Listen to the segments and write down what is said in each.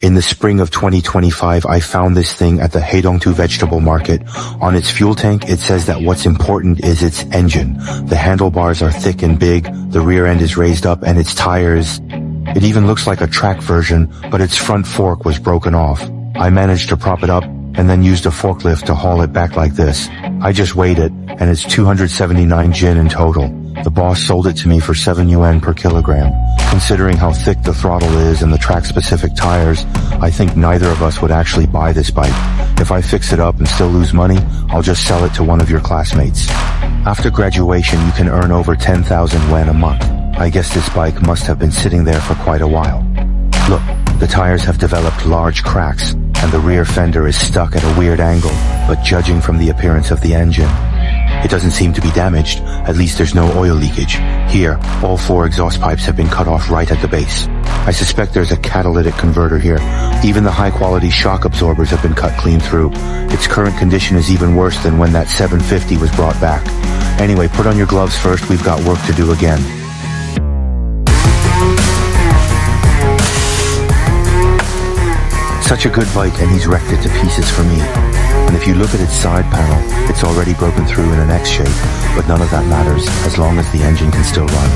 In the spring of 2025, I found this thing at the Haedongtu vegetable market. On its fuel tank, it says that what's important is its engine. The handlebars are thick and big, the rear end is raised up, and its tires... It even looks like a track version, but its front fork was broken off. I managed to prop it up, and then used a forklift to haul it back like this. I just weighed it, and it's 279 jin in total. The boss sold it to me for 7 yuan per kilogram. Considering how thick the throttle is and the track-specific tires, I think neither of us would actually buy this bike. If I fix it up and still lose money, I'll just sell it to one of your classmates. After graduation, you can earn over 10,000 yuan a month. I guess this bike must have been sitting there for quite a while. Look, the tires have developed large cracks, and the rear fender is stuck at a weird angle, but judging from the appearance of the engine, it doesn't seem to be damaged. At least there's no oil leakage. Here, all 4 exhaust pipes have been cut off right at the base. I suspect there's a catalytic converter here. Even the high-quality shock absorbers have been cut clean through. Its current condition is even worse than when that 750 was brought back. Anyway, put on your gloves first, we've got work to do again. Such a good bike, and he's wrecked it to pieces for me. And if you look at its side panel, it's already broken through in an X shape, but none of that matters as long as the engine can still run.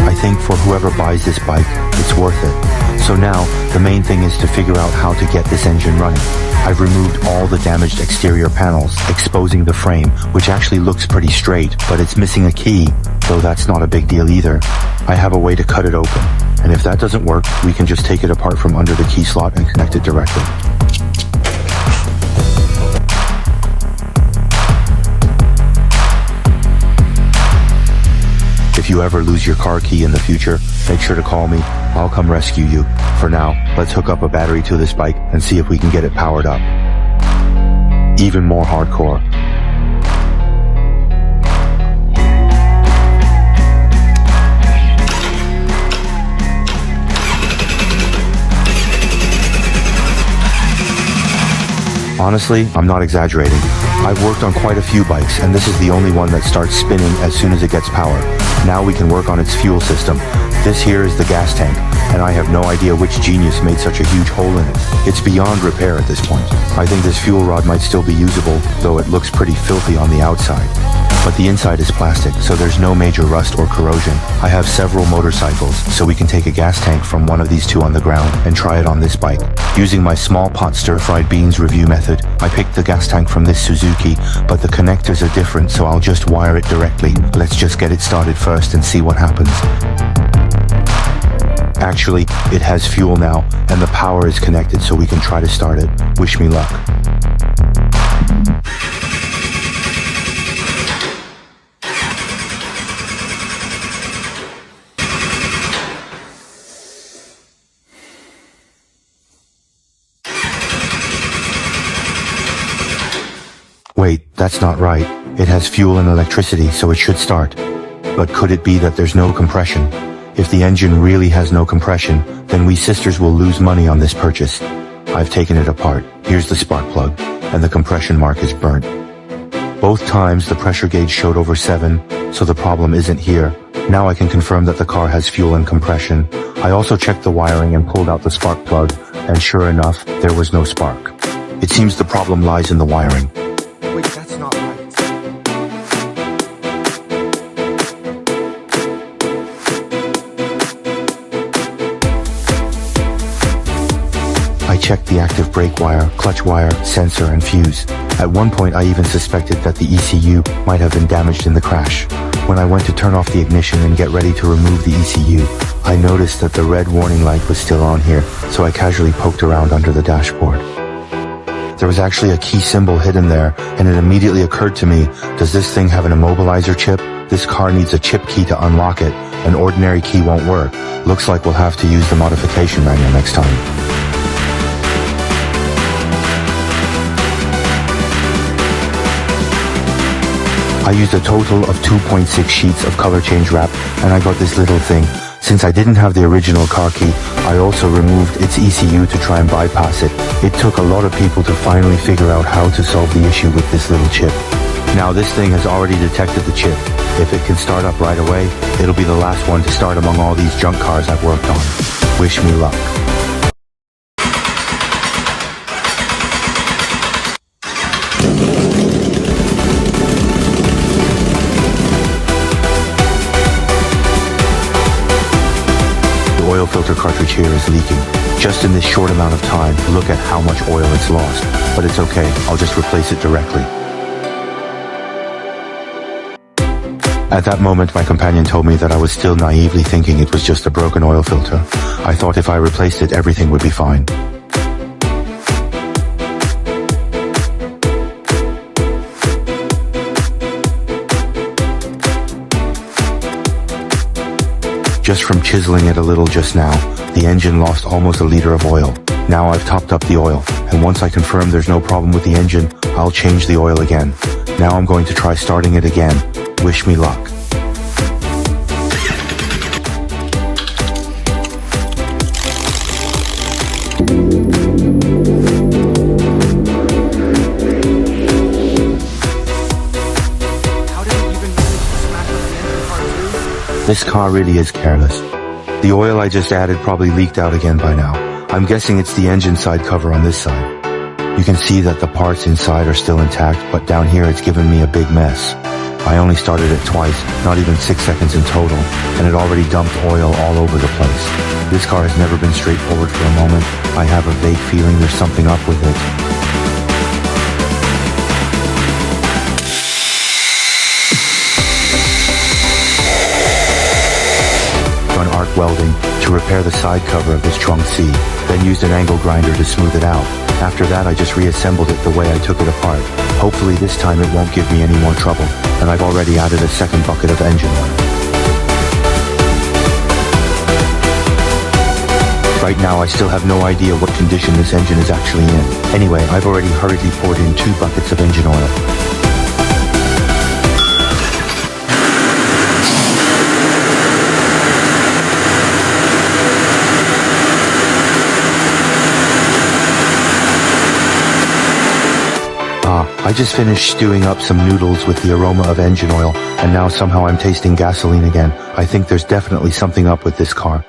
I think for whoever buys this bike, it's worth it. So now, the main thing is to figure out how to get this engine running. I've removed all the damaged exterior panels, exposing the frame, which actually looks pretty straight, but it's missing a key, though that's not a big deal either. I have a way to cut it open, and if that doesn't work, we can just take it apart from under the key slot and connect it directly. If you ever lose your car key in the future, make sure to call me. I'll come rescue you. For now, let's hook up a battery to this bike and see if we can get it powered up. Even more hardcore. Honestly, I'm not exaggerating. I've worked on quite a few bikes, and this is the only one that starts spinning as soon as it gets power. Now we can work on its fuel system. This here is the gas tank, and I have no idea which genius made such a huge hole in it. It's beyond repair at this point. I think this fuel rod might still be usable, though it looks pretty filthy on the outside. But the inside is plastic, so there's no major rust or corrosion. I have several motorcycles, so we can take a gas tank from one of these 2 on the ground and try it on this bike. Using my small pot stir-fried beans review method, I picked the gas tank from this Suzuki, but the connectors are different, so I'll just wire it directly. Let's just get it started first and see what happens. Actually, it has fuel now, and the power is connected, so we can try to start it. Wish me luck. Wait, that's not right. It has fuel and electricity, so it should start. But could it be that there's no compression? If the engine really has no compression, then we sisters will lose money on this purchase. I've taken it apart. Here's the spark plug, and the compression mark is burnt. Both times the pressure gauge showed over 7, so the problem isn't here. Now I can confirm that the car has fuel and compression. I also checked the wiring and pulled out the spark plug, and sure enough, there was no spark. It seems the problem lies in the wiring. Wait, that's not right. I checked the active brake wire, clutch wire, sensor, and fuse. At one point I even suspected that the ECU might have been damaged in the crash. When I went to turn off the ignition and get ready to remove the ECU, I noticed that the red warning light was still on here, so I casually poked around under the dashboard. There was actually a key symbol hidden there, and it immediately occurred to me, does this thing have an immobilizer chip? This car needs a chip key to unlock it. An ordinary key won't work. Looks like we'll have to use the modification manual next time. I used a total of 2.6 sheets of color change wrap, and I got this little thing. Since I didn't have the original car key, I also removed its ECU to try and bypass it. It took a lot of people to finally figure out how to solve the issue with this little chip. Now this thing has already detected the chip. If it can start up right away, it'll be the last one to start among all these junk cars I've worked on. Wish me luck. filter cartridge here is leaking. Just in this short amount of time, look at how much oil it's lost. But it's okay, I'll just replace it directly. At that moment, my companion told me that I was still naively thinking it was just a broken oil filter. I thought if I replaced it, everything would be fine. Just from chiseling it a little just now, the engine lost almost a liter of oil. Now I've topped up the oil, and once I confirm there's no problem with the engine, I'll change the oil again. Now I'm going to try starting it again. Wish me luck. This car really is careless. The oil I just added probably leaked out again by now. I'm guessing it's the engine side cover on this side. You can see that the parts inside are still intact, but down here it's given me a big mess. I only started it twice, not even 6 seconds in total, and it already dumped oil all over the place. This car has never been straightforward for a moment. I have a vague feeling there's something up with it. Arc welding to repair the side cover of this trunk C, then used an angle grinder to smooth it out. After that I just reassembled it the way I took it apart. Hopefully this time it won't give me any more trouble, and I've already added a second bucket of engine oil. Right now I still have no idea what condition this engine is actually in. Anyway, I've already hurriedly poured in 2 buckets of engine oil. I just finished stewing up some noodles with the aroma of engine oil, and now somehow I'm tasting gasoline again. I think there's definitely something up with this car.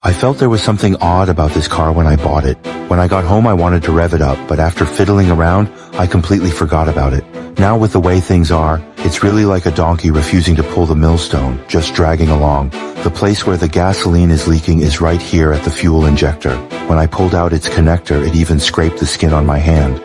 I felt there was something odd about this car when I bought it. When I got home I wanted to rev it up, but after fiddling around, I completely forgot about it. Now with the way things are, it's really like a donkey refusing to pull the millstone, just dragging along. The place where the gasoline is leaking is right here at the fuel injector. When I pulled out its connector, it even scraped the skin on my hand.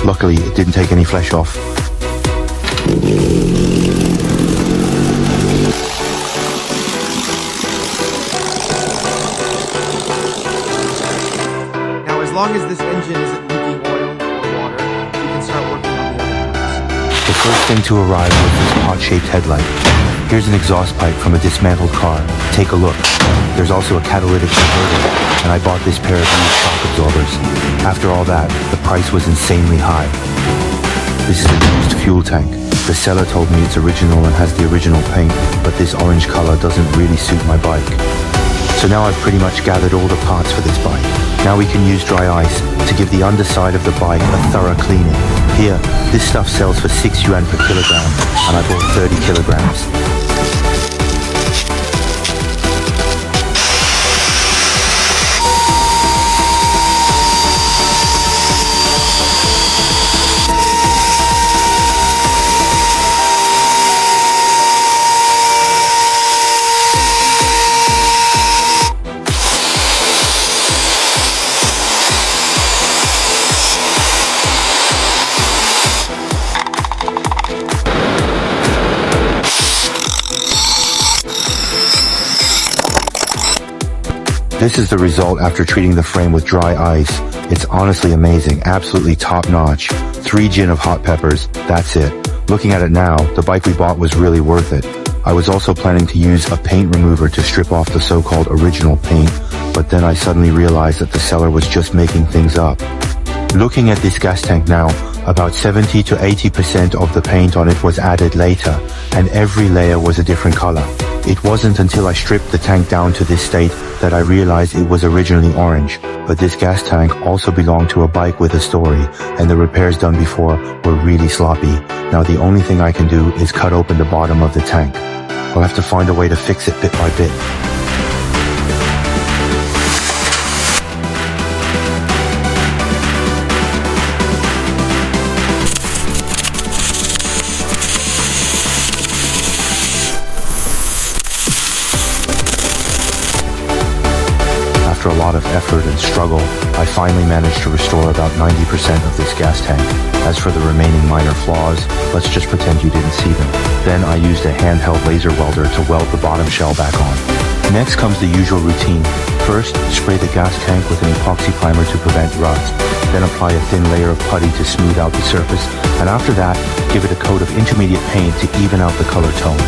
Luckily, it didn't take any flesh off. Now, as long as this engine isn't leaking oil or water, we can start working on the other parts. The first thing to arrive was this pot-shaped headlight. Here's an exhaust pipe from a dismantled car. Take a look. There's also a catalytic converter, and I bought this pair of used shock absorbers. After all that, the price was insanely high. This is a used fuel tank. The seller told me it's original and has the original paint, but this orange color doesn't really suit my bike. So now I've pretty much gathered all the parts for this bike. Now we can use dry ice to give the underside of the bike a thorough cleaning. Here, this stuff sells for 6 yuan per kilogram, and I bought 30 kilograms. This is the result after treating the frame with dry ice. It's honestly amazing, absolutely top-notch. 3 gin of hot peppers, that's it. Looking at it now, the bike we bought was really worth it. I was also planning to use a paint remover to strip off the so-called original paint, but then I suddenly realized that the seller was just making things up. Looking at this gas tank now, about 70 to 80% of the paint on it was added later, and every layer was a different color. It wasn't until I stripped the tank down to this state that I realized it was originally orange. But this gas tank also belonged to a bike with a story, and the repairs done before were really sloppy. Now the only thing I can do is cut open the bottom of the tank. I'll have to find a way to fix it bit by bit. After a lot of effort and struggle, I finally managed to restore about 90% of this gas tank. As for the remaining minor flaws, let's just pretend you didn't see them. Then I used a handheld laser welder to weld the bottom shell back on. Next comes the usual routine. First, spray the gas tank with an epoxy primer to prevent rust. Then apply a thin layer of putty to smooth out the surface. And after that, give it a coat of intermediate paint to even out the color tone.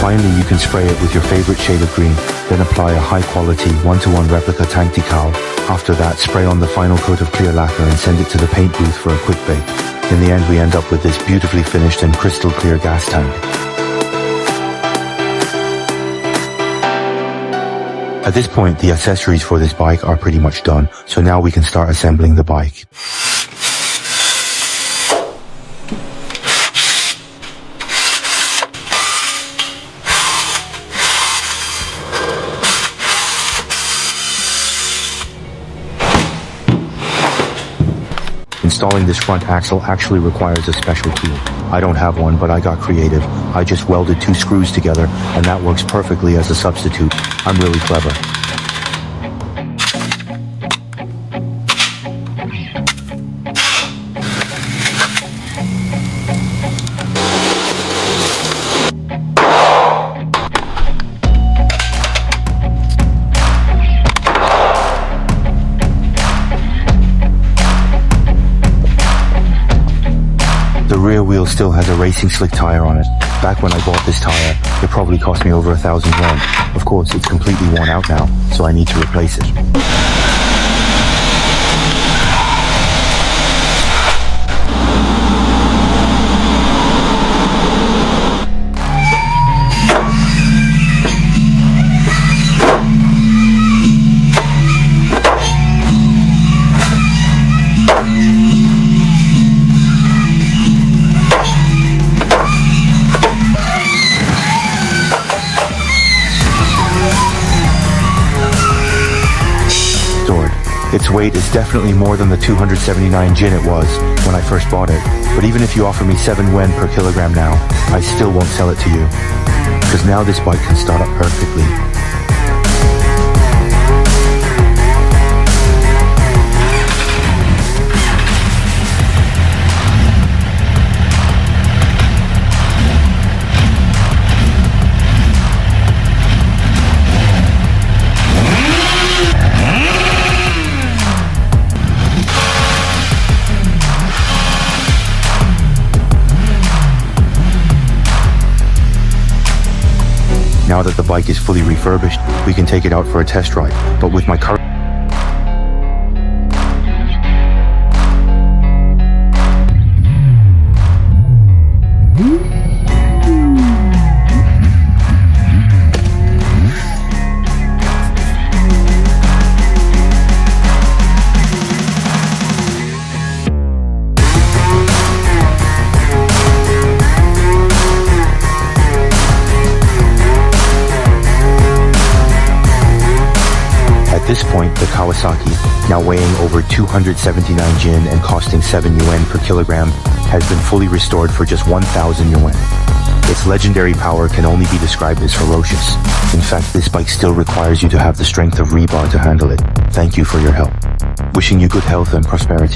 Finally, you can spray it with your favorite shade of green, then apply a high-quality 1-to-1 replica tank decal. After that, spray on the final coat of clear lacquer and send it to the paint booth for a quick bake. In the end, we end up with this beautifully finished and crystal clear gas tank. At this point, the accessories for this bike are pretty much done, so now we can start assembling the bike. Installing this front axle actually requires a special tool. I don't have one, but I got creative. I just welded 2 screws together, and that works perfectly as a substitute. I'm really clever. The rear wheel still has a racing slick tire on it. Back when I bought this tire, it probably cost me over 1,000 won. Of course, it's completely worn out now, so I need to replace it. Its weight is definitely more than the 279 jin it was when I first bought it, but even if you offer me 7 yen per kilogram now, I still won't sell it to you, because now this bike can start up perfectly. Now that the bike is fully refurbished, we can take it out for a test ride. But with my current At this point, the Kawasaki, now weighing over 279 jin and costing 7 yuan per kilogram, has been fully restored for just 1,000 yuan. Its legendary power can only be described as ferocious. In fact, this bike still requires you to have the strength of rebar to handle it. Thank you for your help. Wishing you good health and prosperity.